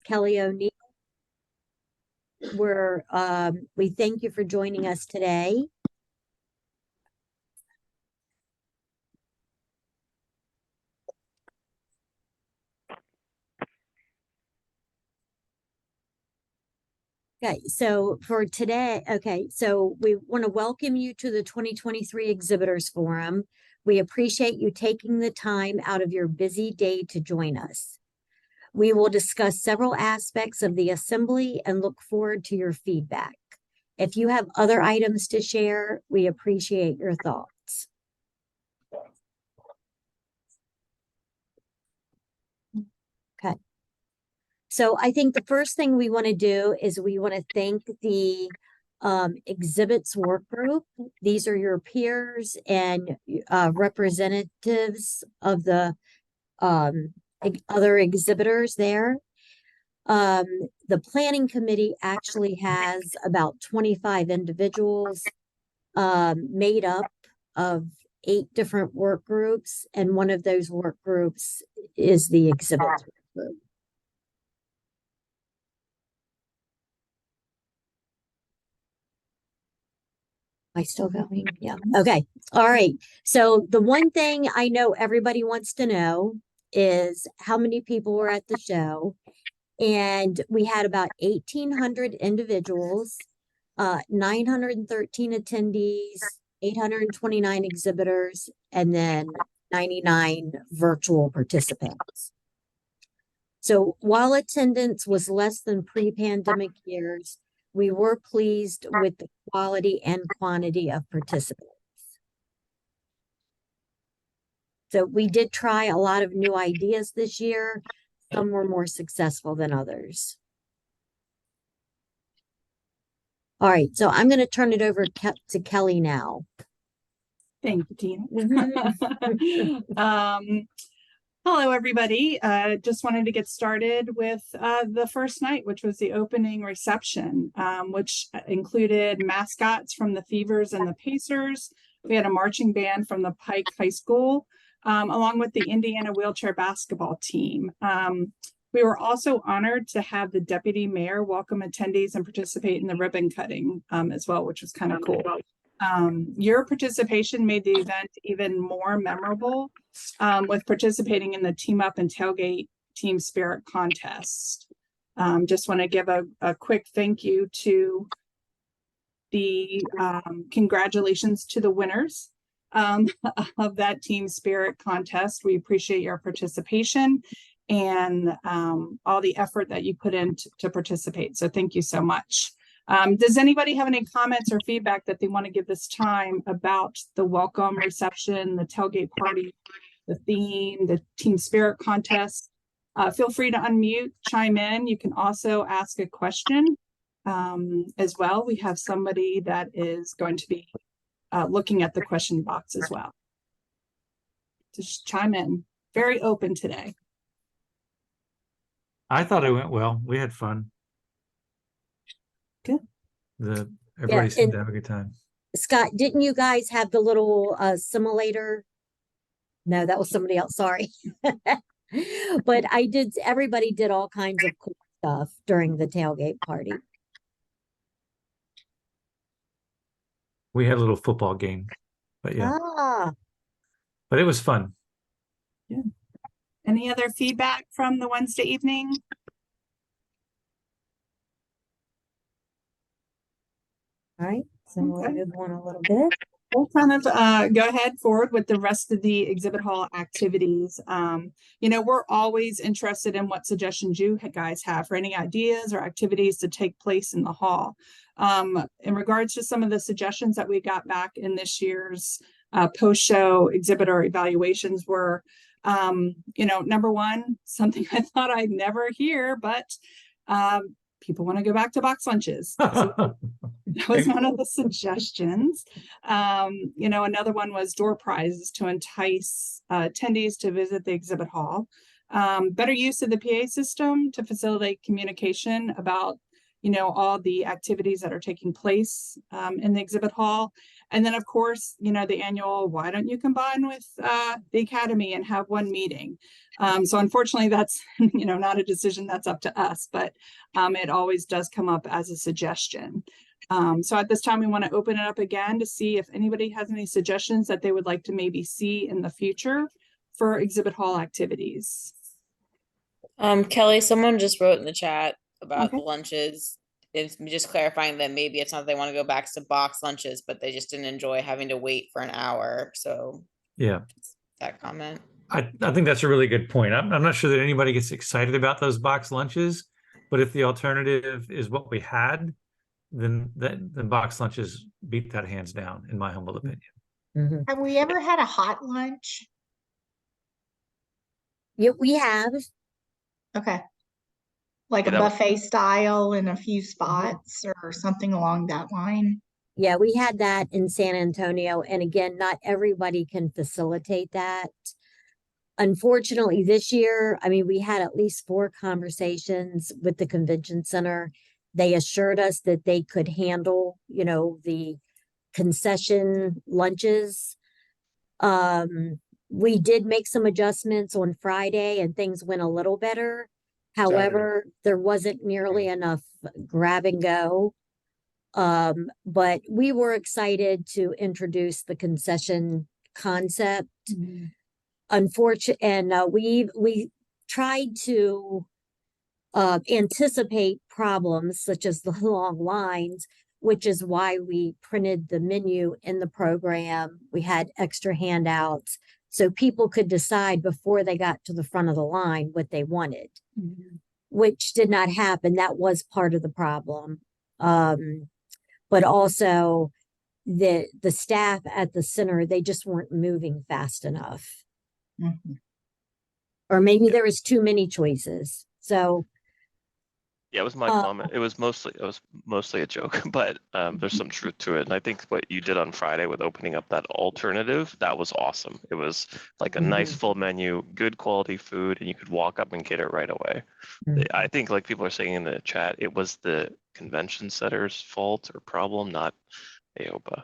Kelly O'Neill. We thank you for joining us today. Okay, so for today, so we want to welcome you to the 2023 Exhibitors Forum. We appreciate you taking the time out of your busy day to join us. We will discuss several aspects of the assembly and look forward to your feedback. If you have other items to share, we appreciate your thoughts. Okay. So I think the first thing we want to do is we want to thank the exhibits work group. These are your peers and representatives of the other exhibitors there. The planning committee actually has about 25 individuals made up of 8 different work groups, and one of those work groups is the exhibits group. Am I still going? Yeah. Okay. All right. So the one thing I know everybody wants to know is how many people were at the show. And we had about 1,800 individuals, 913 attendees, 829 exhibitors, and then 99 virtual participants. So while attendance was less than pre-pandemic years, we were pleased with the quality and quantity of participants. So we did try a lot of new ideas this year. Some were more successful than others. All right, so I'm going to turn it over to Kelly now. Thank you, Tina. Hello, everybody. Just wanted to get started with the first night, which was the opening reception, which included mascots from the Fevers and the Pacers. We had a marching band from the Pike High School, along with the Indiana wheelchair basketball team. We were also honored to have the deputy mayor welcome attendees and participate in the ribbon cutting as well, which was kind of cool. Your participation made the event even more memorable with participating in the Team Up and Tailgate Team Spirit contest. Just want to give a quick thank you to the congratulations to the winners of that Team Spirit contest. We appreciate your participation and all the effort that you put in to participate. So thank you so much. Does anybody have any comments or feedback that they want to give this time about the welcome reception, the tailgate party, the theme, the Team Spirit contest? Feel free to unmute, chime in. You can also ask a question as well. We have somebody that is going to be looking at the question box as well. Just chime in. Very open today. I thought it went well. We had fun. Good. Everybody seemed to have a good time. Scott, didn't you guys have the little simulator? No, that was somebody else. Sorry. But everybody did all kinds of cool stuff during the tailgate party. We had a little football game, but yeah. But it was fun. Yeah. Any other feedback from the Wednesday evening? All right, so we'll move on a little bit. We'll kind of go ahead forward with the rest of the exhibit hall activities. You know, we're always interested in what suggestions you guys have for any ideas or activities to take place in the hall. In regards to some of the suggestions that we got back in this year's post-show exhibitor evaluations were, you know, number one, something I thought I'd never hear, but people want to go back to box lunches. So that was one of the suggestions. You know, another one was door prizes to entice attendees to visit the exhibit hall. Better use of the PA system to facilitate communication about, all the activities that are taking place in the exhibit hall. And then, of course, the annual, why don't you combine with the Academy and have one meeting? So unfortunately, that's, not a decision that's up to us, but it always does come up as a suggestion. So at this time, we want to open it up again to see if anybody has any suggestions that they would like to maybe see in the future for exhibit hall activities. Kelly, someone just wrote in the chat about Okay. the lunches. It's just clarifying that maybe it's not they want to go back to box lunches, but they just didn't enjoy having to wait for an hour. So Yeah. that comment. I think that's a really good point. I'm not sure that anybody gets excited about those box lunches, but if the alternative is what we had, then box lunches beat that hands down, in my humble opinion. Mm-hmm. Have we ever had a hot lunch? Yeah, we have. Okay. Like a buffet style in a few spots or something along that line? Yeah, we had that in San Antonio. And again, not everybody can facilitate that. Unfortunately, this year, I mean, we had at least 4 conversations with the convention center. They assured us that they could handle, the concession lunches. We did make some adjustments on Friday and things went a little better. However, there wasn't nearly enough grab and go. But we were excited to introduce the concession concept. Mm-hmm. Unfortunately, and we tried to anticipate problems such as the long lines, which is why we printed the menu in the program. We had extra handouts so people could decide before they got to the front of the line what they wanted, which did not happen. That was part of the problem. But also the staff at the center, they just weren't moving fast enough. Mm-hmm. Or maybe there was too many choices. So yeah, it was my comment. It was mostly a joke, but there's some truth to it. And I think what you did on Friday with opening up that alternative, that was awesome. It was like a nice full menu, good quality food, and you could walk up and get it right away. I think, like people are saying in the chat, it was the convention center's fault or problem, not AOPA.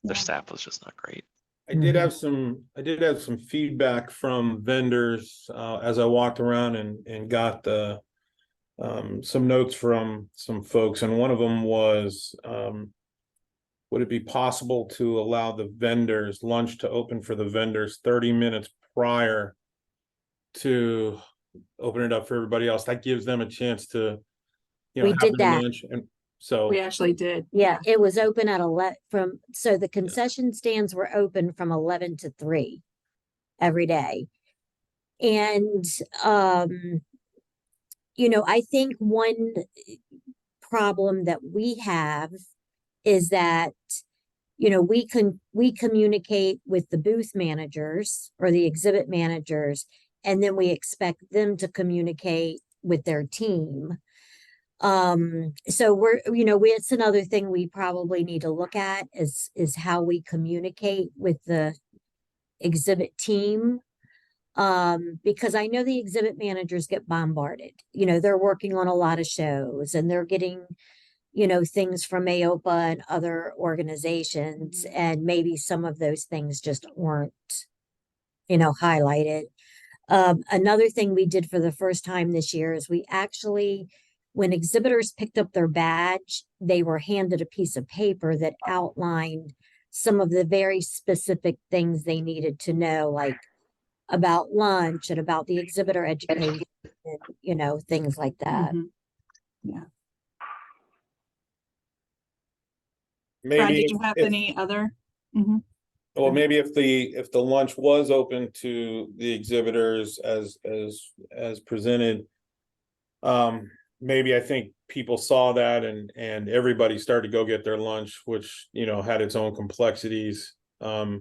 Their staff was just not great. I did have some feedback from vendors as I walked around and got some notes from some folks, and one of them was, would it be possible to allow the vendors lunch to open for the vendors 30 minutes prior to open it up for everybody else? That gives them a chance to, we have did their that. lunch. And so We actually did. Yeah, it was open at 11 so the concession stands were open from 11 to 3 every day. And, I think one problem that we have is that, we communicate with the booth managers or the exhibit managers, and then we expect them to communicate with their team. So it's another thing we probably need to look at is how we communicate with the exhibit team. Because I know the exhibit managers get bombarded. They're working on a lot of shows and they're getting, things from AOPA and other organizations, and maybe some of those things just weren't, highlighted. Another thing we did for the first time this year is we actually, when exhibitors picked up their badge, they were handed a piece of paper that outlined some of the very specific things they needed to know, like about lunch and about the exhibitor education, and, things like that. Yeah. maybe Brad, did you have any other? well, maybe if the lunch was open to the exhibitors as presented, maybe I think people saw that and everybody started to go get their lunch, which had its own complexities. I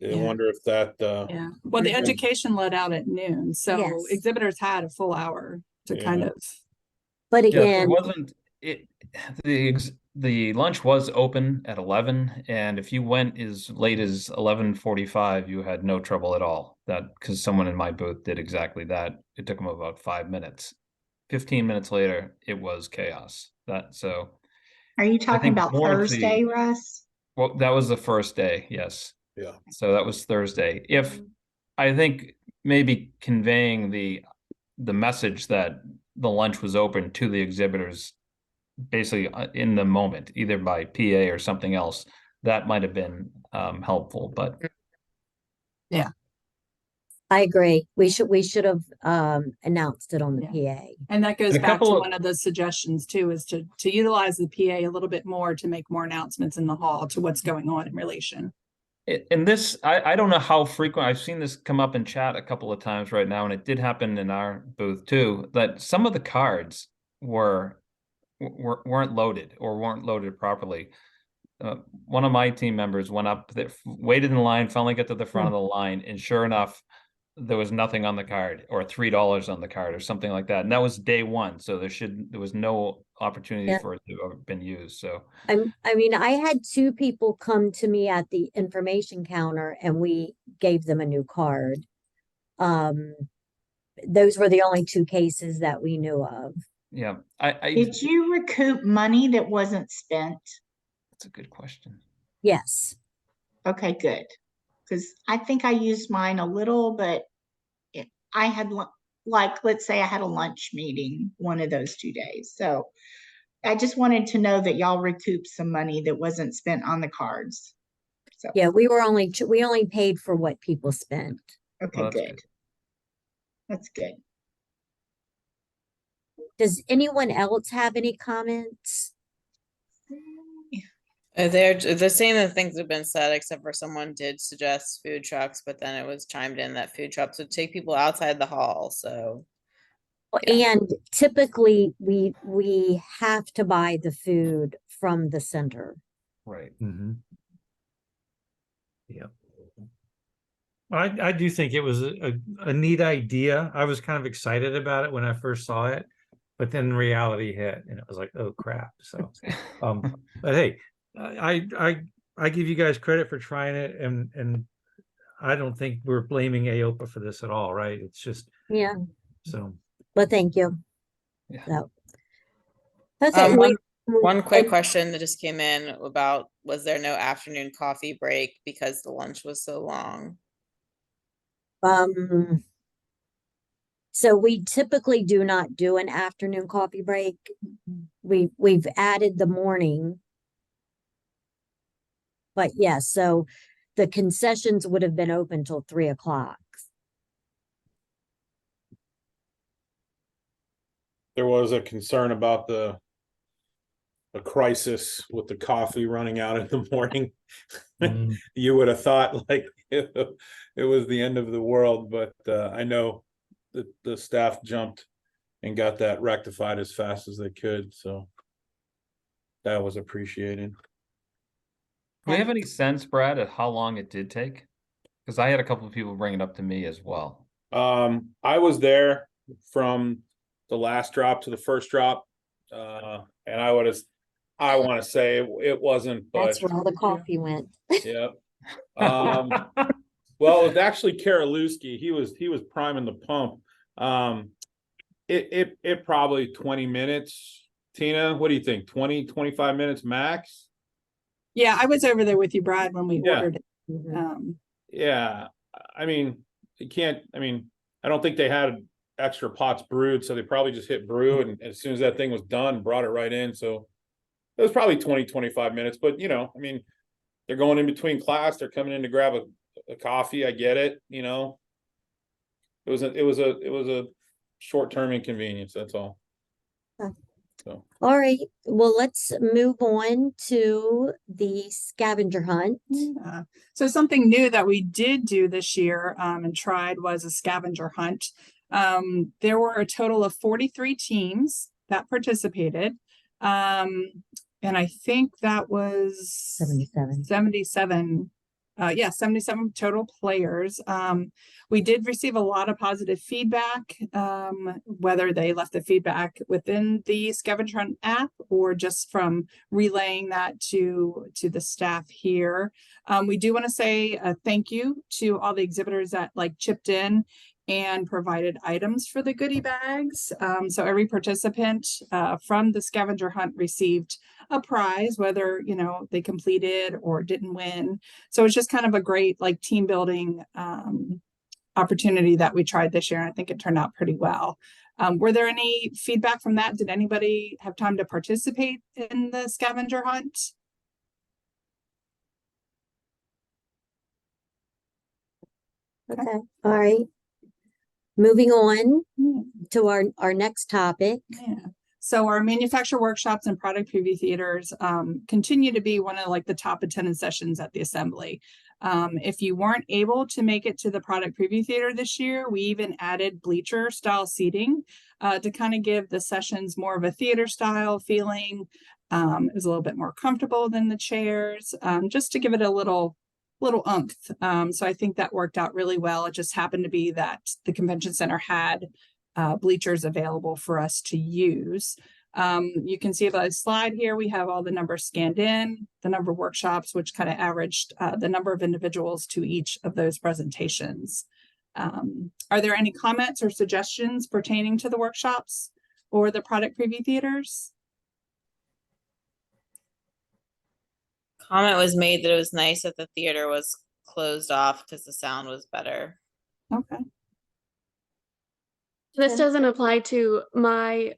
wonder if that Yeah. Well, the education let out at noon, so Yes. exhibitors had a full hour to kind of. But Yeah, again, there wasn't it. The lunch was open at 11, and if you went as late as 11:45, you had no trouble at all. That because someone in my booth did exactly that. It took them about 5 minutes. 15 minutes later, it was chaos. So Are you I talking think about more of Thursday, Russ? well, that was the first day, yes. Yeah. So that was Thursday. If I think maybe conveying the message that the lunch was open to the exhibitors basically in the moment, either by PA or something else, that might have been helpful. But I agree. We should have announced it on the PA. And that goes And a back to couple of- one of the suggestions too, is to utilize the PA a little bit more to make more announcements in the hall to what's going on in relation. And this, I don't know how frequent, I've seen this come up in chat a couple of times right now, and it did happen in our booth too, that some of the cards weren't loaded or weren't loaded properly. One of my team members went up, waited in line, finally got to the front of the line, and sure enough, there was nothing on the card or $3 on the card or something like that. And that was day one. So there was no opportunity Yeah. for it to have been used. So I mean, I had two people come to me at the information counter and we gave them a new card. Those were the only two cases that we knew of. yeah, Did you recoup money that wasn't spent? that's a good question. Yes. Okay, good. Because I think I used mine a little, but I had like, let's say I had a lunch meeting one of those 2 days. So I just wanted to know that y'all recouped some money that wasn't spent on the cards. So, Yeah, we only paid for what people spent. okay, Well, that's good. That's good. Does anyone else have any comments? They're the same things have been said, except for someone did suggest food trucks, but then it was chimed in that food trucks would take people outside the hall, so. Yeah. And typically we have to buy the food from the center. Right. Mm-hmm. Yeah. I do think it was a neat idea. I was kind of excited about it when I first saw it, but then reality hit and it was like, oh crap. So, but hey, I give you guys credit for trying it, and I don't think we're blaming AOPA for this at all, right? It's just Yeah, so. but thank you. Yeah. So, okay. One quick and- question that just came in about, was there no afternoon coffee break because the lunch was so long? So we typically do not do an afternoon coffee break. We've added the morning. But yes, so the concessions would have been open till 3 o'clock. There was a concern about a crisis with the coffee running out in the morning. Mm. You would have thought like it was the end of the world, but I know that the staff jumped and got that rectified as fast as they could, so that was appreciated. Do we have any sense, Brad, of how long it did take? Because I had a couple of people bring it up to me as well. I was there from the last drop to the first drop, and I want to say it wasn't, but That's where all the coffee went. yeah. Well, it was actually Karalewski. He was priming the pump. It probably 20 minutes. Tina, what do you think? 20, 25 minutes max? Yeah, I was over there with you, Brad, when we Yeah. ordered it. Mhm. Yeah. I mean, I don't think they had extra pots brewed, so they probably just hit brew, and as soon as that thing was done, brought it right in. So it was probably 20, 25 minutes, but they're going in between class, they're coming in to grab a coffee. I get it, It was a short-term inconvenience, that's all. Okay. So All right, well, let's move on to the scavenger hunt. So something new that we did do this year and tried was a scavenger hunt. There were a total of 43 teams that participated. And I think that was 77. 77 total players. We did receive a lot of positive feedback, whether they left the feedback within the scavenger hunt app or just from relaying that to the staff here. We do want to say a thank you to all the exhibitors that chipped in and provided items for the goodie bags. So every participant from the scavenger hunt received a prize, whether, you know, they completed or didn't win. So it's just kind of a great like team building opportunity that we tried this year. And I think it turned out pretty well. Were there any feedback from that? Did anybody have time to participate in the scavenger hunt? Okay, all right. Moving on Yeah. to our next topic. Yeah. So our manufacturer workshops and product preview theaters continue to be one of like the top attended sessions at the assembly. If you weren't able to make it to the product preview theater this year, we even added bleacher style seating to kind of give the sessions more of a theater style feeling. It was a little bit more comfortable than the chairs, just to give it a little oomph. So I think that worked out really well. It just happened to be that the convention center had bleachers available for us to use. You can see by the slide here, we have all the numbers scanned in, the number of workshops, which kind of averaged the number of individuals to each of those presentations. Are there any comments or suggestions pertaining to the workshops or the product preview theaters? Comment was made that it was nice that the theater was closed off because the sound was better. Okay. This Okay. doesn't apply to my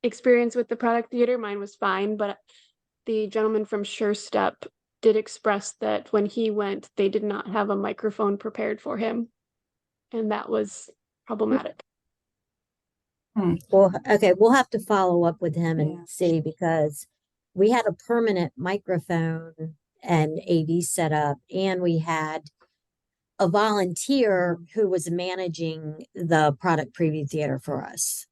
experience with the product theater. Mine was fine, but the gentleman from Sure Step did express that when he went, they did not have a microphone prepared for him, and that was problematic. Well, okay, we'll have to follow up with him Yeah. and see, because we had a permanent microphone and AV set up, and we had a volunteer who was managing the product preview theater for us.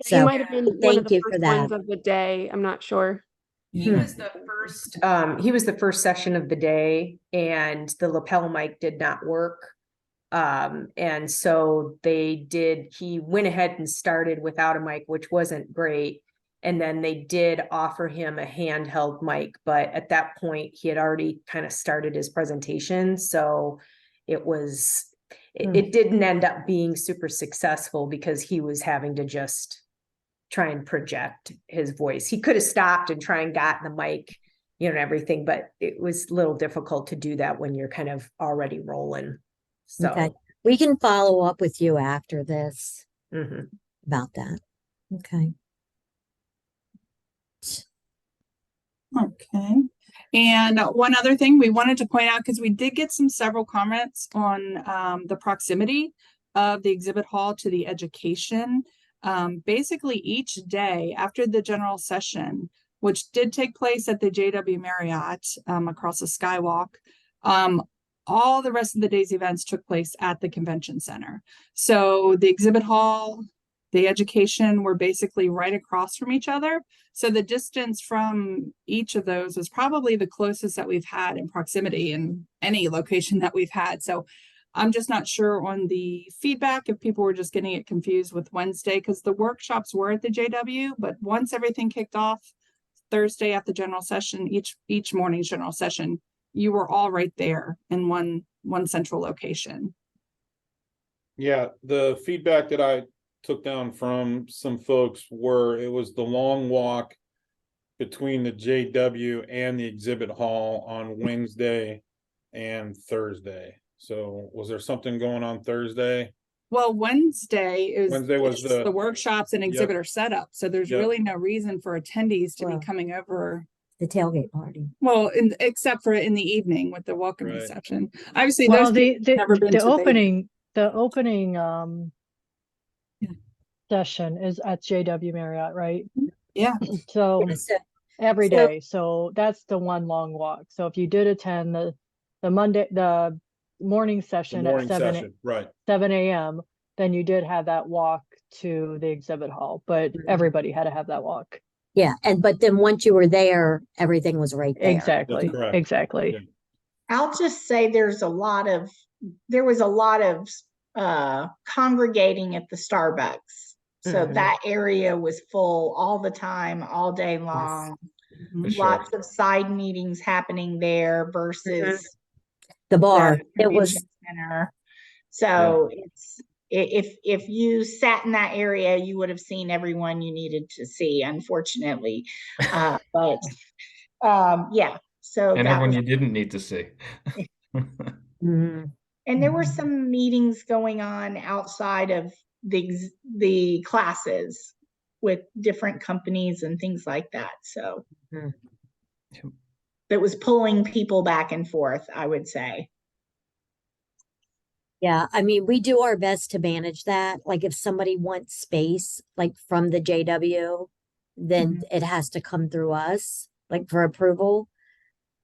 He So might have been one of thank the you for first that. ones of the day. I'm not sure. He was the first session of the day, and the lapel mic did not work. And so he went ahead and started without a mic, which wasn't great. And then they did offer him a handheld mic, but at that point he had already kind of started his presentation. So it didn't end up being super successful because he was having to just try and project his voice. He could have stopped and try and got the mic, and everything, but it was a little difficult to do that when you're kind of already rolling. So, Okay, we can follow up with you after this mhm. about that. Okay. Okay. And one other thing we wanted to point out, because we did get several comments on the proximity of the exhibit hall to the education. Basically each day after the general session, which did take place at the JW Marriott across the Skywalk, all the rest of the day's events took place at the convention center. So the exhibit hall, the education were basically right across from each other. So the distance from each of those was probably the closest that we've had in proximity in any location that we've had. So I'm just not sure on the feedback if people were just getting it confused with Wednesday, because the workshops were at the JW, but once everything kicked off Thursday at the general session, each morning's general session, you were all right there in one central location. Yeah, the feedback that I took down from some folks it was the long walk between the JW and the exhibit hall on Wednesday and Thursday. So was there something going on Thursday? Well, Wednesday was just the workshops and exhibitor setup. So there's Yep. really no reason for attendees to Well, be coming over. The tailgate party. Well, except for in the evening with the welcome Right. reception. Obviously, Well, those people have never been the to Vegas. opening Yeah. session is at JW Marriott, right? Yeah. So Yeah, so every so- day. So that's the one long walk. So if you did attend the morning The session morning at 7 session, right. 7 a.m., then you did have that walk to the exhibit hall, but everybody had to have that walk. yeah, but then once you were there, everything was right there. Exactly. That's correct. Exactly. Yeah. I'll just say there was a lot of congregating at the Starbucks. So Mhm. that area was full all the time, all day long. Mhm. Sure. Lots of side meetings happening there versus The bar, the it was, convention center. So If you sat in that area, you would have seen everyone you needed to see, unfortunately. But yeah, so And that everyone was, you didn't need to see. Mhm. and there were some meetings going on outside of the classes with different companies and things like that. So Mhm. that was pulling people back and forth, I would say. Yeah, I mean, we do our best to manage that. Like if somebody wants space, like from the JW, then it has to come through us, like for approval.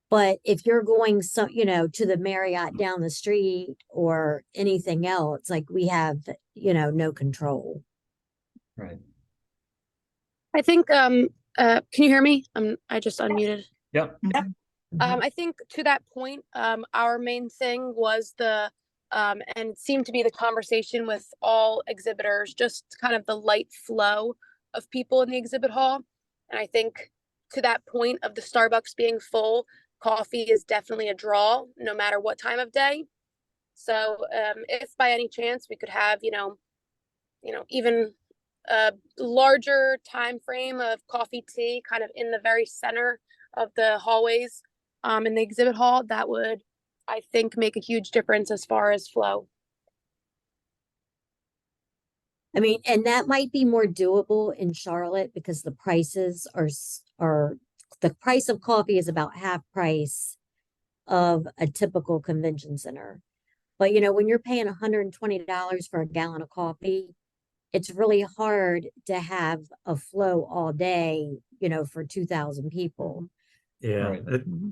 But if you're going to the Marriott down the street or anything else, like we have, no control. Right. I think can you hear me? I just unmuted. Yep. I think to that point, our main thing was and it seemed to be the conversation with all exhibitors, just kind of the light flow of people in the exhibit hall. And I think to that point of the Starbucks being full, coffee is definitely a draw, no matter what time of day. So if by any chance we could have, even a larger time frame of coffee tea kind of in the very center of the hallways in the exhibit hall, that would, I think, make a huge difference as far as flow. I mean, and that might be more doable in Charlotte because the prices are the price of coffee is about half price of a typical convention center. But when you're paying $120 for a gallon of coffee, it's really hard to have a flow all day, for 2,000 people. Yeah. Right.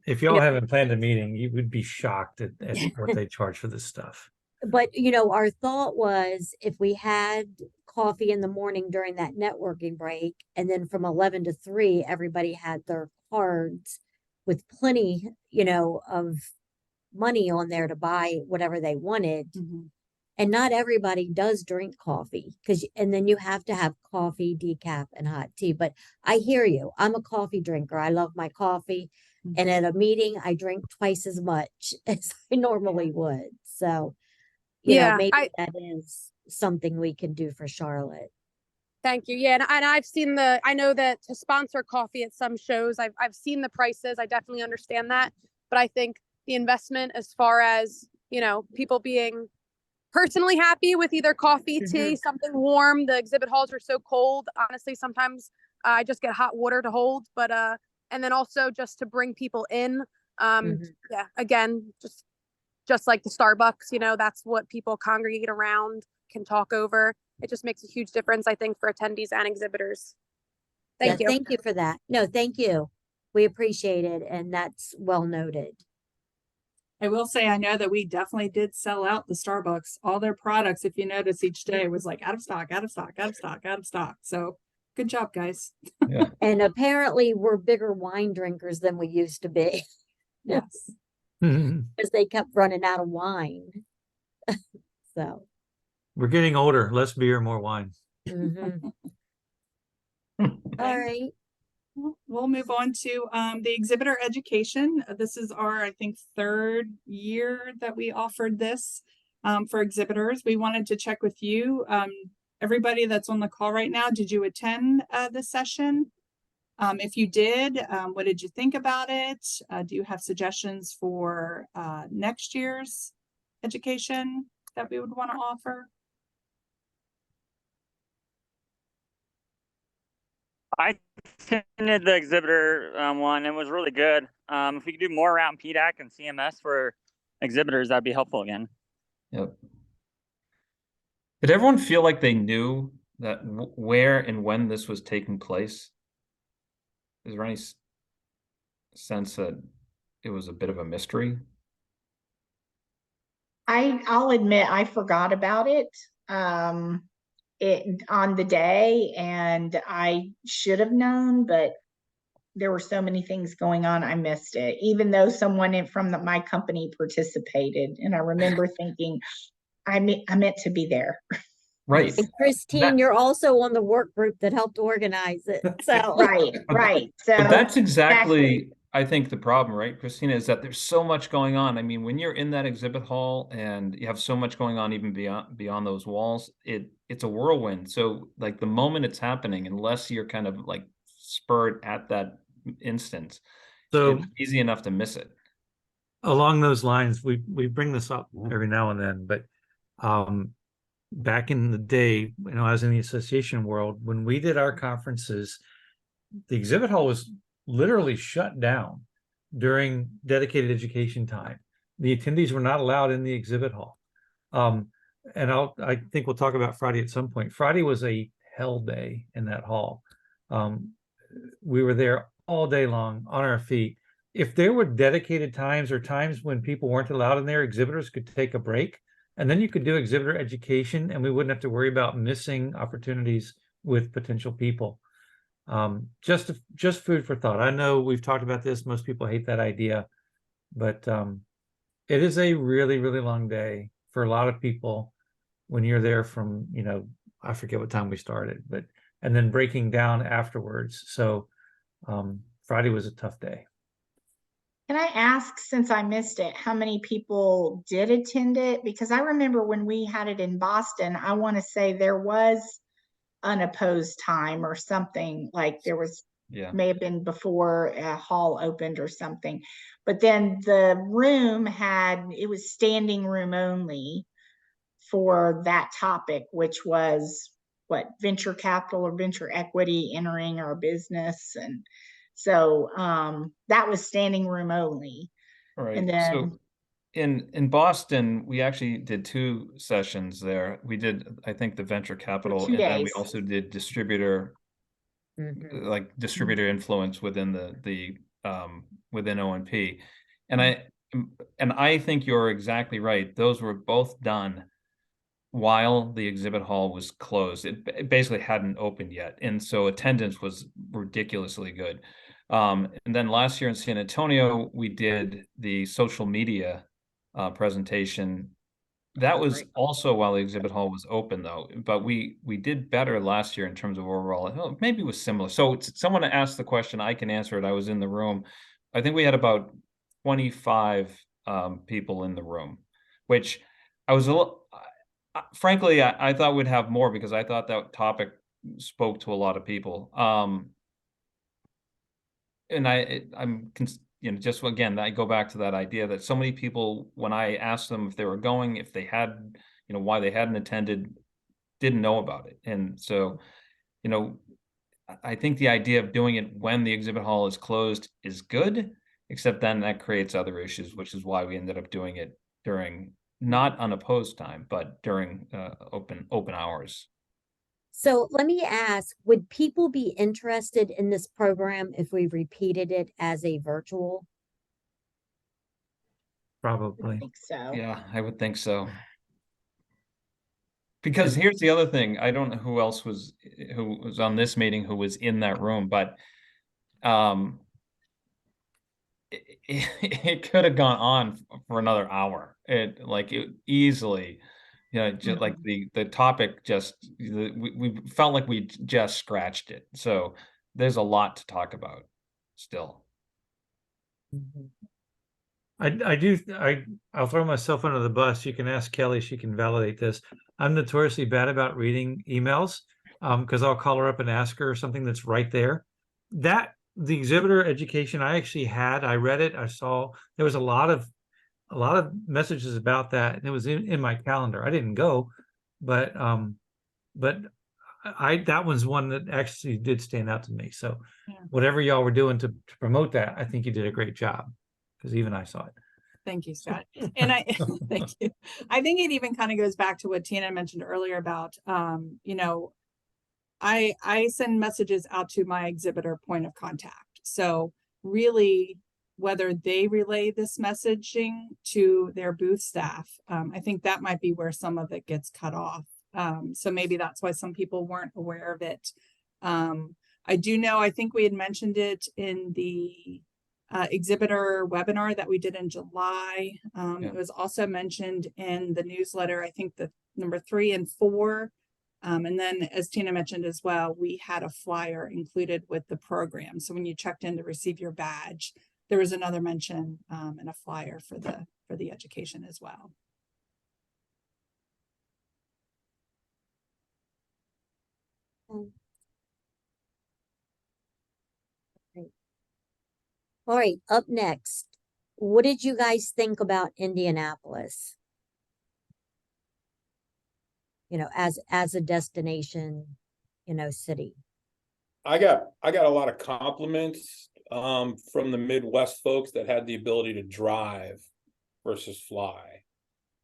If y'all haven't planned a meeting, you would be shocked at what they charge for this stuff. But our thought was if we had coffee in the morning during that networking break, and then from 11 to 3, everybody had their cards with plenty, of money on there to buy whatever they wanted. And not everybody does drink coffee and then you have to have coffee, decaf, and hot tea. But I hear you. I'm a coffee drinker. I love my coffee. And at a meeting, I drink twice as much as I normally would. So, maybe that is something we can do for Charlotte. Thank you. Yeah, and I've seen I know that to sponsor coffee at some shows, I've seen the prices. I definitely understand that. But I think the investment as far as, people being personally happy with either coffee, tea, something warm. The exhibit halls are so cold. Honestly, sometimes I just get hot water to hold, but and then also just to bring people in. Yeah, again, just like the Starbucks, that's what people congregate around, can talk over. It just makes a huge difference, I think, for attendees and exhibitors. Thank you. Thank you for that. No, thank you. We appreciate it. And that's well noted. I will say, I know that we definitely did sell out the Starbucks. All their products, if you notice, each day was like out of stock, out of stock, out of stock, out of stock. So good job, guys. Yeah. And apparently we're bigger wine drinkers than we used to be. Yes. Because they kept running out of wine. So. We're getting older. Less beer, more wine. All right. We'll move on to the exhibitor education. This is our, I think, 3rd year that we offered this for exhibitors. We wanted to check with you. Everybody that's on the call right now, did you attend the session? If you did, what did you think about it? Do you have suggestions for next year's education that we would want to offer? I attended the exhibitor one. It was really good. If we could do more around PDAC and CMS for exhibitors, that'd be helpful again. Yep. Did everyone feel like they knew that where and when this was taking place? Is there any sense that it was a bit of a mystery? I'll admit I forgot about it. On the day, and I should have known, but there were so many things going on, I missed it, even though someone from my company participated. And I remember thinking, I meant to be there. Right. And Christine, you're also on the work group that helped organize it. So right. So but that's exactly I think the problem, right, Christina, is that there's so much going on. I mean, when you're in that exhibit hall and you have so much going on even beyond those walls, it's a whirlwind. So like the moment it's happening, unless you're kind of like spurred at that instant, So it's easy enough to miss it. along those lines, we bring this up every now and then, but back in the day, I was in the association world, when we did our conferences, the exhibit hall was literally shut down during dedicated education time. The attendees were not allowed in the exhibit hall. And I think we'll talk about Friday at some point. Friday was a hell day in that hall. We were there all day long on our feet. If there were dedicated times or times when people weren't allowed in there, exhibitors could take a break, and then you could do exhibitor education and we wouldn't have to worry about missing opportunities with potential people. Just food for thought. I know we've talked about this. Most people hate that idea, but it is a really, really long day for a lot of people when you're there from, I forget what time we started, and then breaking down afterwards. So Friday was a tough day. Can I ask, since I missed it, how many people did attend it? Because I remember when we had it in Boston, I want to say there was unopposed time or something, like there was, may have been before a hall opened or something. But then the room it was standing room only for that topic, which was what, venture capital or venture equity entering our business. And so that was standing room only. All right. And then so in Boston, we actually did 2 sessions there. We did, I think, the venture capital, and then we also did distributor, like distributor influence within the within ONP. And I think you're exactly right. Those were both done while the exhibit hall was closed. It basically hadn't opened yet, and so attendance was ridiculously good. And then last year in San Antonio, we did the social media presentation. That was also while the exhibit hall was open, though. But we did better last year in terms of overall. Maybe it was similar. So someone asked the question, I can answer it. I was in the room. I think we had about 25 people in the room, which I was a little. Frankly, I thought we'd have more because I thought that topic spoke to a lot of people. And I'm just again, I go back to that idea that so many people, when I asked them if they were going, if they had, why they hadn't attended, didn't know about it. And so, I think the idea of doing it when the exhibit hall is closed is good, except then that creates other issues, which is why we ended up doing it during not unopposed time, but during open hours. So let me ask, would people be interested in this program if we repeated it as a virtual? Probably. I think so. Yeah, I would think so. Because here's the other thing. I don't know who was on this meeting who was in that room, but it could have gone on for another hour. It easily, just like the topic we felt like we just scratched it. So there's a lot to talk about still. I'll throw myself under the bus. You can ask Kelly, she can validate this. I'm notoriously bad about reading emails because I'll call her up and ask her something that's right there. The exhibitor education I read it, I saw there was a lot of messages about that, and it was in my calendar. I didn't go, but that was one that actually did stand out to me. So whatever y'all were doing to promote that, I think you did a great job, because even I saw it. Thank you, Scott. And thank you. I think it even kind of goes back to what Tina mentioned earlier about, I send messages out to my exhibitor point of contact. So really, whether they relay this messaging to their booth staff, I think that might be where some of it gets cut off. So maybe that's why some people weren't aware of it. I do know, I think we had mentioned it in the exhibitor webinar that we did in July. It was also mentioned in the newsletter, I think the number 3 and 4. And then, as Tina mentioned as well, we had a flyer included with the program. So when you checked in to receive your badge, there was another mention in a flyer for the education as well. All right, up next, what did you guys think about Indianapolis? You know, as a destination, you know, city. I got a lot of compliments from the Midwest folks that had the ability to drive versus fly.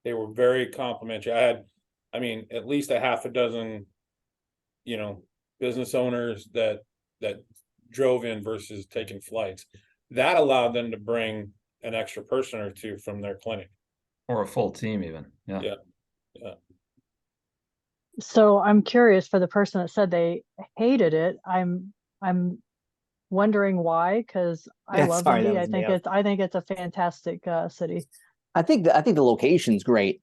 They were very complimentary. I mean, at least a half a dozen, you know, business owners that drove in versus taking flights. That allowed them to bring an extra person or two from their clinic. Or a full team even. Yeah. Yeah. So I'm curious, for the person that said they hated it, I'm wondering why, because I Yeah, love sorry, that Indy. was me. I think it's a fantastic city. I think the location's great.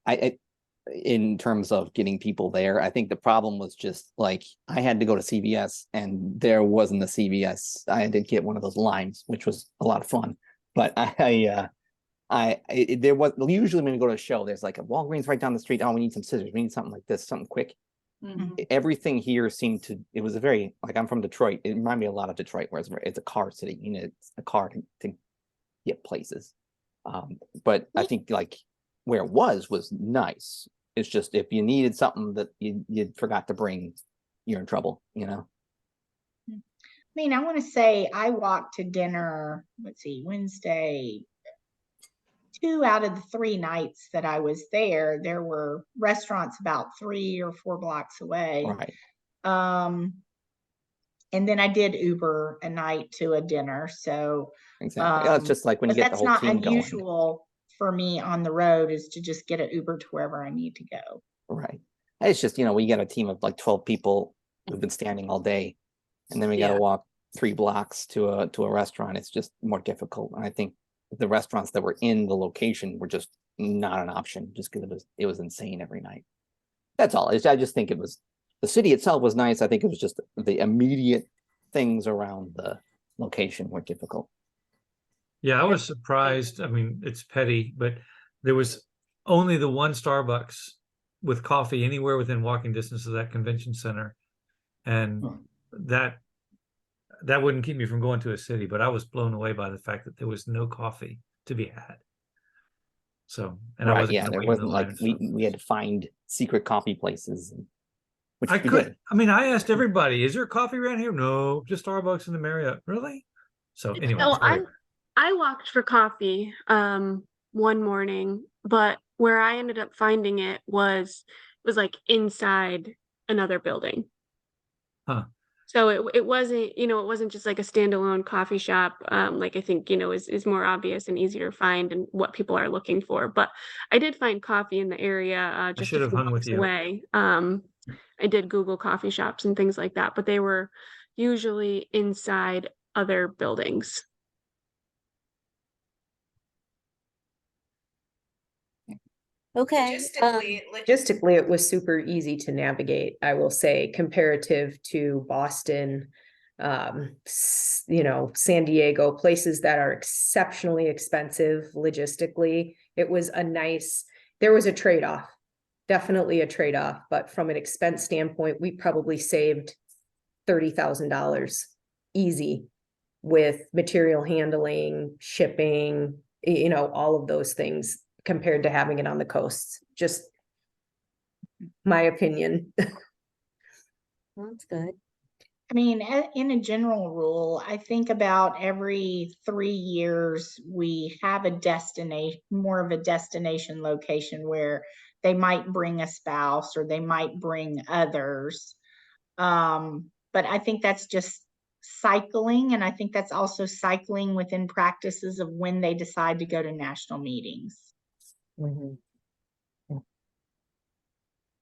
In terms of getting people there, I think the problem was just like I had to go to CVS and there wasn't a CVS. I had to get one of those lines, which was a lot of fun. But there was usually when we go to a show, there's like a Walgreens right down the street. Oh, we need some scissors. We need something like this, something quick. Everything here seemed to. It was a very like I'm from Detroit. It reminded me a lot of Detroit, where it's a car city. You know, it's a car to get places. But I think like where it was nice. It's just if you needed something that you forgot to bring, you're in trouble, you know? I mean, I want to say I walked to dinner, let's see, Wednesday, 2 out of the 3 nights that I was there, there were restaurants about 3 or 4 blocks away. Right. And then I did Uber a night to a dinner. So exactly. It's just like when you get the that's whole not team going. unusual for me on the road, is to just get an Uber to wherever I need to go. Right. It's just, you know, we got a team of like 12 people who've been standing all day, and then we got to walk 3 blocks to a restaurant. It's just more difficult. And I think the restaurants that were in the location were just not an option, just because it was insane every night. That's all. I just think it was, the city itself was nice. I think it was just the immediate things around the location were difficult. Yeah, I was surprised. I mean, it's petty, but there was only the one Starbucks with coffee anywhere within walking distance of that convention center. And that wouldn't keep me from going to a city, but I was blown away by the fact that there was no coffee to be had. So, and I wasn't there wasn't like we had to find secret coffee places, which we did. I mean, I asked everybody, is there coffee around here? No, just Starbucks in the Marriott. Really? So anyway. No, I walked for coffee one morning, but where I ended up finding it was like inside another building. Huh. So it wasn't, you know, it wasn't just like a standalone coffee shop, like I think, you know, is more obvious and easier to find and what people are looking for. But I did find coffee in the area just a few blocks away. I did Google coffee shops and things like that, but they were usually inside other buildings. Okay. Logistically, it was super easy to navigate, I will say, comparative to Boston, you know, San Diego, places that are exceptionally expensive logistically. It was there was a trade-off, definitely a trade-off, but from an expense standpoint, we probably saved $30,000 easy with material handling, shipping, you know, all of those things, compared to having it on the coast. Just my opinion. That's good. I mean, in a general rule, I think about every 3 years, we have a destination, more of a destination location where they might bring a spouse or they might bring others. But I think that's just cycling. And I think that's also cycling within practices of when they decide to go to national meetings.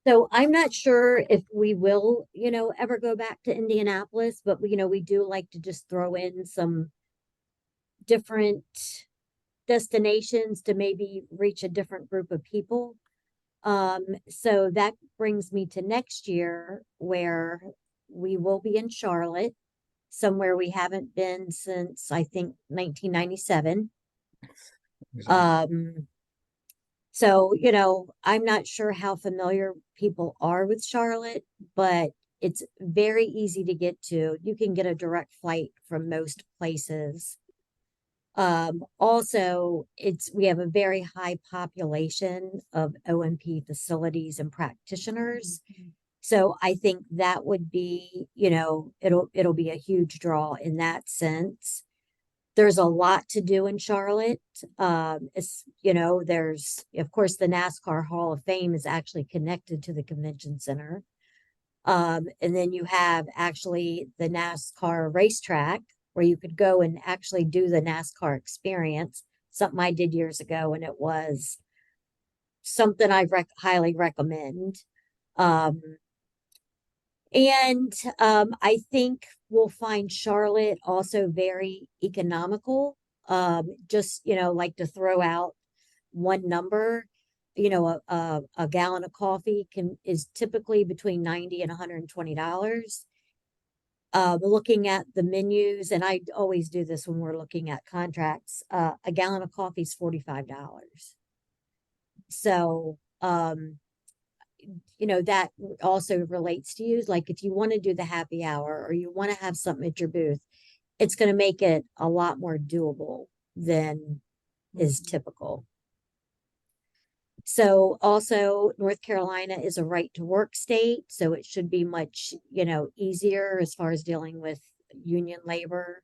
So I'm not sure if we will, you know, ever go back to Indianapolis, but you know, we do like to just throw in some different destinations to maybe reach a different group of people. So that brings me to next year, where we will be in Charlotte. somewhere we haven't been since, I think, 1997. Exactly. So, you know, I'm not sure how familiar people are with Charlotte, but it's very easy to get to. You can get a direct flight from most places. Also, we have a very high population of OMP facilities and practitioners. So I think that would be, you know, it'll be a huge draw in that sense. There's a lot to do in Charlotte. It's, you know, there's, of course, the NASCAR Hall of Fame is actually connected to the convention center. And then you have actually the NASCAR racetrack where you could go and actually do the NASCAR experience, something I did years ago, and it was something I highly recommend. I think we'll find Charlotte also very economical. Just, you know, like to throw out one number, you know, a gallon of coffee is typically between $90 and $120. Looking at the menus, and I always do this when we're looking at contracts, a gallon of coffee is $45. So, you know, that also relates to you. Like if you want to do the happy hour or you want to have something at your booth, it's going to make it a lot more doable than is typical. So also North Carolina is a right to work state, so it should be much, you know, easier as far as dealing with union labor.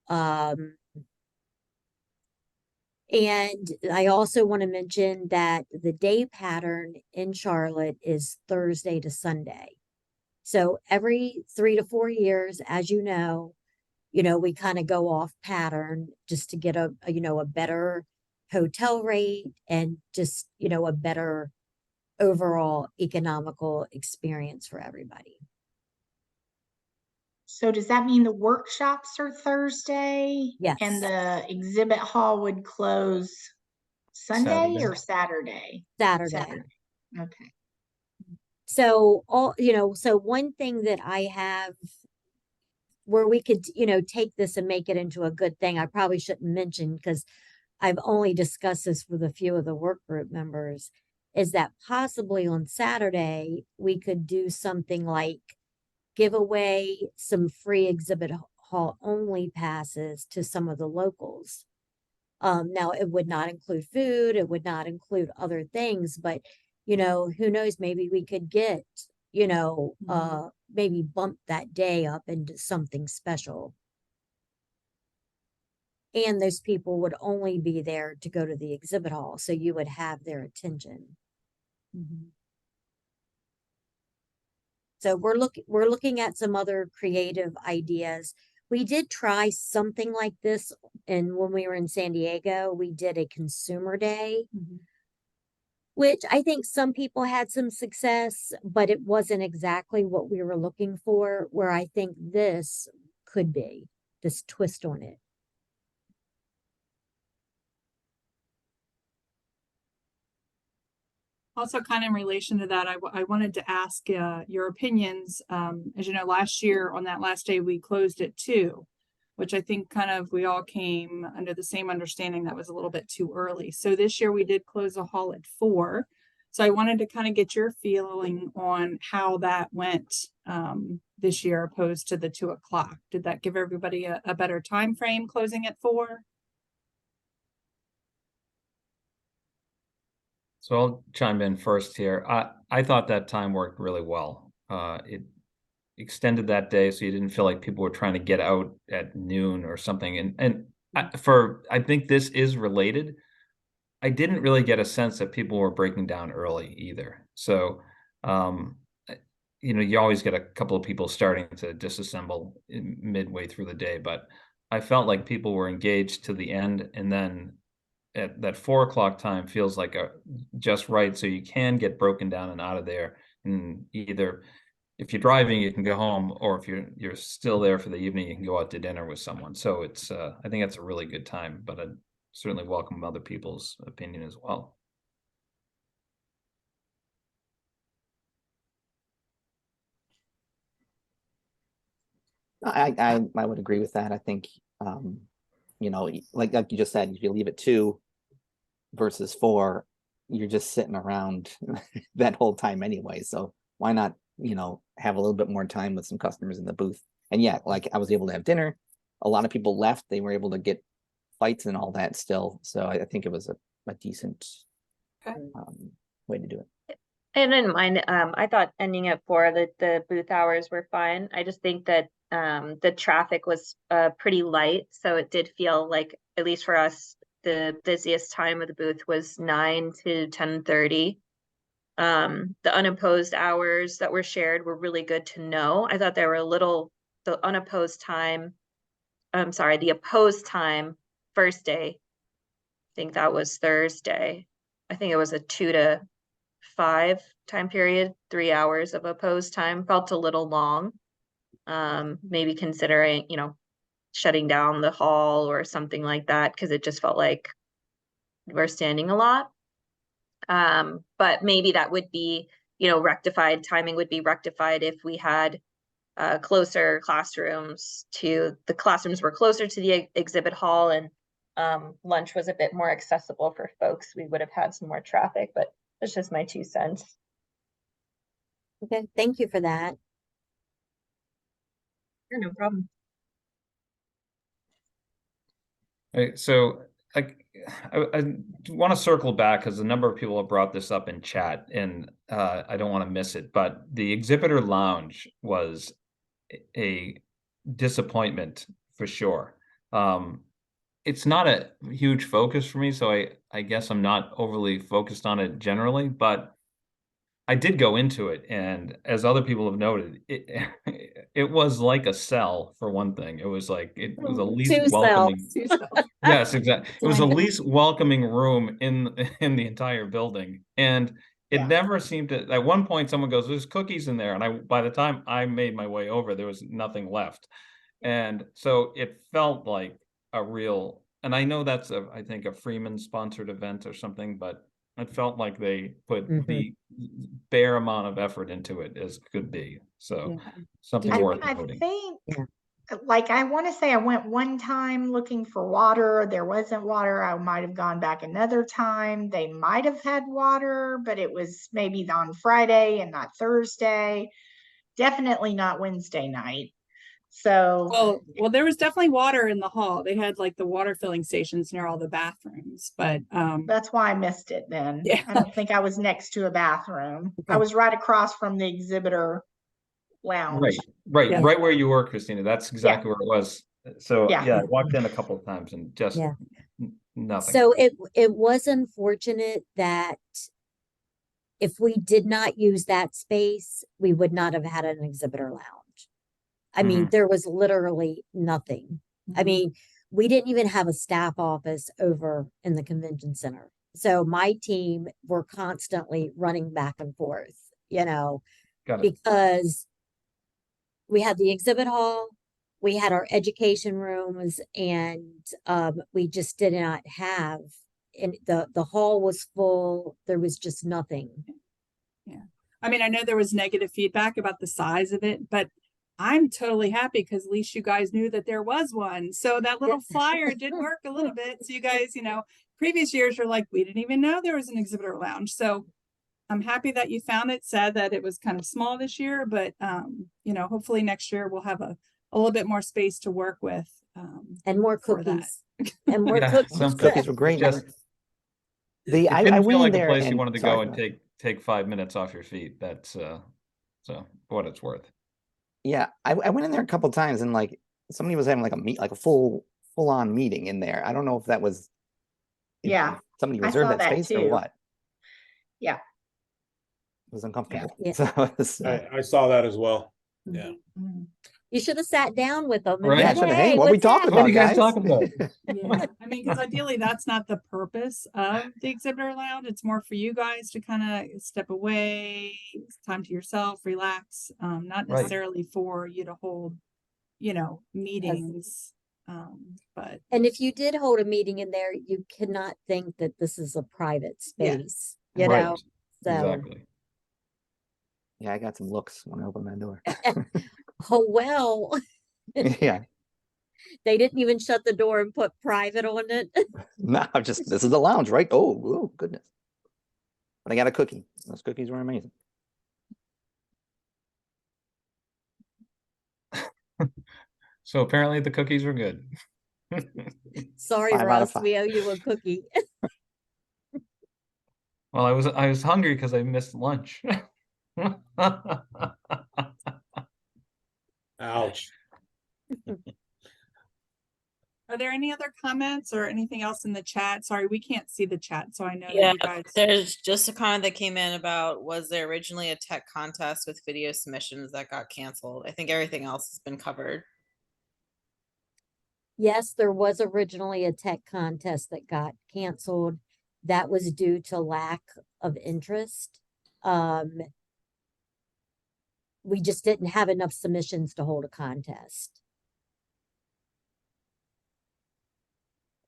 And I also want to mention that the day pattern in Charlotte is Thursday to Sunday. So every 3 to 4 years, as you know, we kind of go off pattern just to get you know, a better hotel rate and just, you know, a better overall economical experience for everybody. So does that mean the workshops are Thursday? Yes. And the exhibit hall would close Sunday or Saturday? Saturday. Okay. So so one thing that I have where we could, you know, take this and make it into a good thing, I probably shouldn't mention because I've only discussed this with a few of the work group members, is that possibly on Saturday we could do something like give away some free exhibit hall only passes to some of the locals. Now it would not include food, it would not include other things, but you know, who knows, maybe we could get, you know, maybe bump that day up into something special. And those people would only be there to go to the exhibit hall, so you would have their attention. So we're looking at some other creative ideas. We did try something like this, and when we were in San Diego, we did a consumer day, which I think some people had some success, but it wasn't exactly what we were looking for, where I think this could be, this twist on it. Also, kind of in relation to that, I wanted to ask your opinions. As you know, last year on that last day, we closed at 2, which I think kind of we all came under the same understanding that was a little bit too early. So this year we did close the hall at 4. So I wanted to kind of get your feeling on how that went this year opposed to the 2 o'clock. Did that give everybody a better time frame closing at 4? So I'll chime in first here. I thought that time worked really well. It extended that day so you didn't feel like people were trying to get out at noon or something. And I think this is related. I didn't really get a sense that people were breaking down early either. So, you know, you always get a couple of people starting to disassemble midway through the day, but I felt like people were engaged to the end, and then at that 4 o'clock time feels like just right, so you can get broken down and out of there. And either if you're driving, you can go home, or if you're still there for the evening, you can go out to dinner with someone. So it's I think that's a really good time, but I certainly welcome other people's opinion as well. I would agree with that. I think, you know, like you just said, if you leave it 2 versus 4, you're just sitting around that whole time anyway. So why not, you know, have a little bit more time with some customers in the booth? And yeah, like I was able to have dinner. A lot of people left. They were able to get fights and all that still. So I think it was a decent way to do it. I didn't mind. I thought ending at 4, the booth hours were fine. I just think that the traffic was pretty light, so it did feel like, at least for us, the busiest time of the booth was 9 to 10:30. The unopposed hours that were shared were really good to know. I thought they were a little, the unopposed time, I'm sorry, the opposed time first day, I think that was Thursday. I think it was a 2 to 5 time period, 3 hours of opposed time, felt a little long. Maybe considering, you know, shutting down the hall or something like that, because it just felt like we're standing a lot. But maybe that would be, you know, rectified, timing would be rectified if we had closer classrooms the classrooms were closer to the exhibit hall, and lunch was a bit more accessible for folks. We would have had some more traffic, but that's just my 2 cents. Okay, thank you for that. Sure, no problem. Right, so I want to circle back because a number of people have brought this up in chat, and I don't want to miss it. But the exhibitor lounge was a disappointment for sure. It's not a huge focus for me, so I guess I'm not overly focused on it generally, but I did go into it, and as other people have noted, it was like a cell for one thing. It was like it was the least 2 welcoming. cells. Yes, exactly. It was the Like- least welcoming room in the entire building, and it never seemed to. At one point, someone goes, "There's cookies in there," and by the time I made my way over, there was nothing left, and so it felt like a real. And I know that's I think a Freeman sponsored event or something, but it felt like they put the bare amount of effort into it as could be. So something worth I noting. think, like, I want to say I went one time looking for water. There wasn't water. I might have gone back another time. They might have had water, but it was maybe on Friday and not Thursday. Definitely not Wednesday night. So, well, there was definitely water in the hall. They had like the water filling stations near all the bathrooms, but that's why I missed it then. Yeah. I don't think I was next to a bathroom. I Okay. was right across from the exhibitor lounge. Right where you were, Christina. That's exactly where it was. So Yeah. I walked in a couple of times and just nothing. So it was unfortunate that if we did not use that space, we would not have had an exhibitor lounge. I mean, there was literally nothing. I mean, we didn't even have a staff office over in the convention center. So my team were constantly running back and forth, you know, because we had the exhibit hall, we had our education rooms, and we just did not have, and the hall was full. There was just nothing. Yeah. I mean, I know there was negative feedback about the size of it, but I'm totally happy because at least you guys knew that there was one. So that little flyer did work a little bit. So you guys, you know, previous years are like, we didn't even know there was an exhibitor lounge. So I'm happy that you found it. Sad that it was kind of small this year, but you know, hopefully next year we'll have a little bit more space to work with. And more for that. cookies. And more Yeah, cookies. Those cookies were great. Just I it didn't went feel in like a there place you and- wanted to sorry, go and go ahead. take 5 minutes off your feet. That's so for what it's worth. Yeah, I went in there a couple times and like somebody was having like a full on meeting in there. I don't know if that was Yeah, somebody I reserved saw that that space or too. what. Yeah. It was uncomfortable. Yeah. So it was, I saw that as well. Yeah. You should have sat down with them. And Right. Yeah, said, I should've, hey, what we what's talking What are happening?" you guys guys? talking about? Yeah, I mean, because ideally that's not the purpose of the exhibitor lounge. It's more for you guys to kind of step away, time to yourself, relax. Not Right. necessarily for you to hold, you know, meetings. But And if you did hold a meeting in there, you cannot think that this is a private space, you Right. know? So, Exactly. Yeah, I got some looks when I opened that door. oh, well, Yeah, They didn't even shut the door and put private on it. no, just, this is the lounge, right? Oh, goodness. But I got a cookie. Those cookies were amazing. So apparently the cookies were good. Sorry, 5 out of Russ, 5. we owe you a cookie. Well, I was hungry because I missed lunch. Ouch. Are there any other comments or anything else in the chat? Sorry, we can't see the chat, so I know that Yeah, you guys. there's just a comment that came in about, was there originally a tech contest with video submissions that got canceled? I think everything else has been covered. Yes, there was originally a tech contest that got canceled. That was due to lack of interest. We just didn't have enough submissions to hold a contest.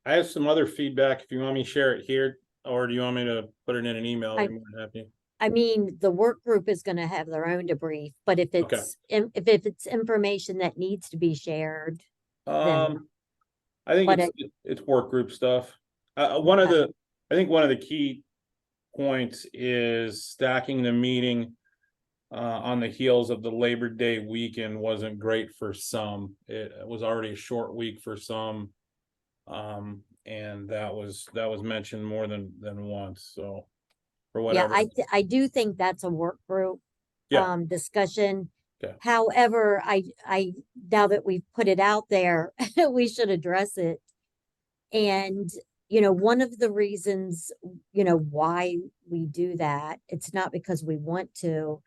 I have some other feedback. If you want me to share it here, or do you want me to put it in an email? I'm more than happy. I mean, the work group is going to have their own debrief, but if Okay. it's if it's information that needs to be shared, then I think but it's work group stuff. One of Okay. I think one of the key points is stacking the meeting on the heels of the Labor Day weekend wasn't great for some. It was already a short week for some. And that was mentioned more than once. So for yeah, whatever. I do think that's a work group Yeah. discussion. Okay. However, I now that we've put it out there, we should address it. And you know, one of the reasons, you know, why we do that, it's not because we want to,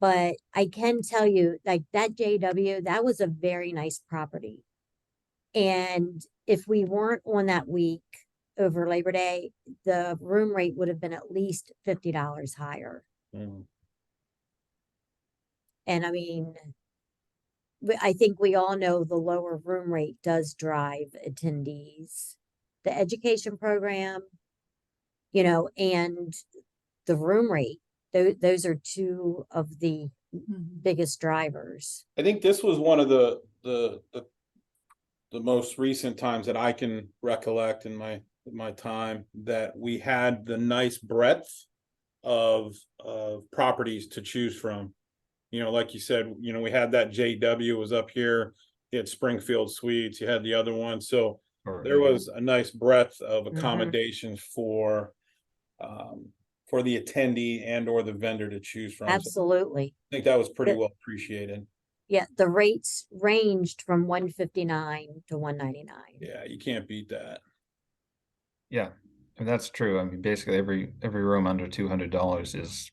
but I can tell you, like that JW, that was a very nice property. And if we weren't on that week over Labor Day, the room rate would have been at least $50 higher. Mm. And I mean, I think we all know the lower room rate does drive attendees. The education program, you know, and the room rate, those are two of the biggest drivers. I think this was one of the most recent times that I can recollect in my time that we had the nice breadth of properties to choose from. You know, like you said, you know, we had that JW was up here, you had Springfield Suites, you had the other one. So there was a nice breadth of accommodations for the attendee and or the vendor to choose from. Absolutely. So I think that was pretty well appreciated. Yeah, the rates ranged from $159 to $199. Yeah, you can't beat that. Yeah, and that's true. I mean, basically every room under $200 is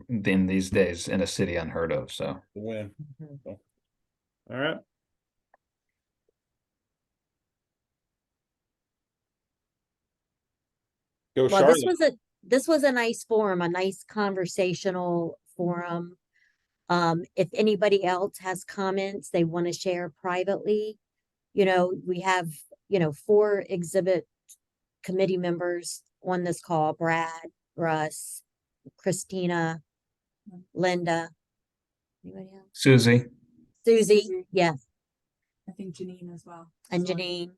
in these days in a city unheard of. So Win. So, all right. Go Well, Charlotte. this was a nice forum, a nice conversational forum. If anybody else has comments they want to share privately, you know, we have, you know, 4 exhibit committee members on this call: Brad, Russ, Christina, Linda, anybody else? Susie. Susie, yes, I think Janine as well. and So, Janine.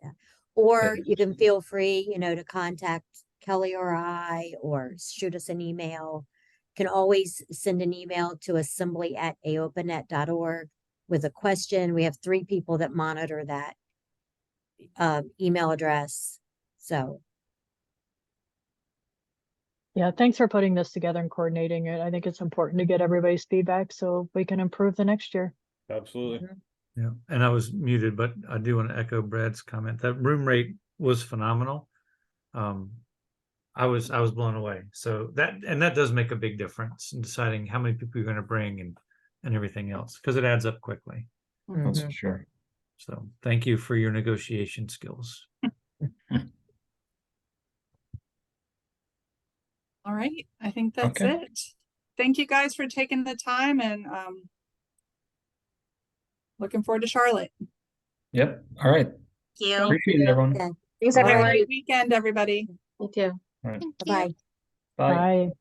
yeah. Or you can feel free, you know, to contact Kelly or I, or shoot us an email. Can always send an email to assembly@aopanet.org with a question. We have 3 people that monitor that email address. So Yeah, thanks for putting this together and coordinating it. I think it's important to get everybody's feedback so we can improve the next year. Absolutely. Yeah, and I was muted, but I do want to echo Brad's comment. That room rate was phenomenal. I was blown away. So that does make a big difference in deciding how many people you're going to bring and everything else, because it adds up quickly. That's for sure. So thank you for your negotiation skills. All right, I think that's Okay. it. Thank you guys for taking the time, and looking forward to Charlotte. Yep. All right. Thank you. Appreciate it, everyone. okay. Thanks, All Have a everyone. great weekend, everybody. You too. All right. Bye. Bye. Bye.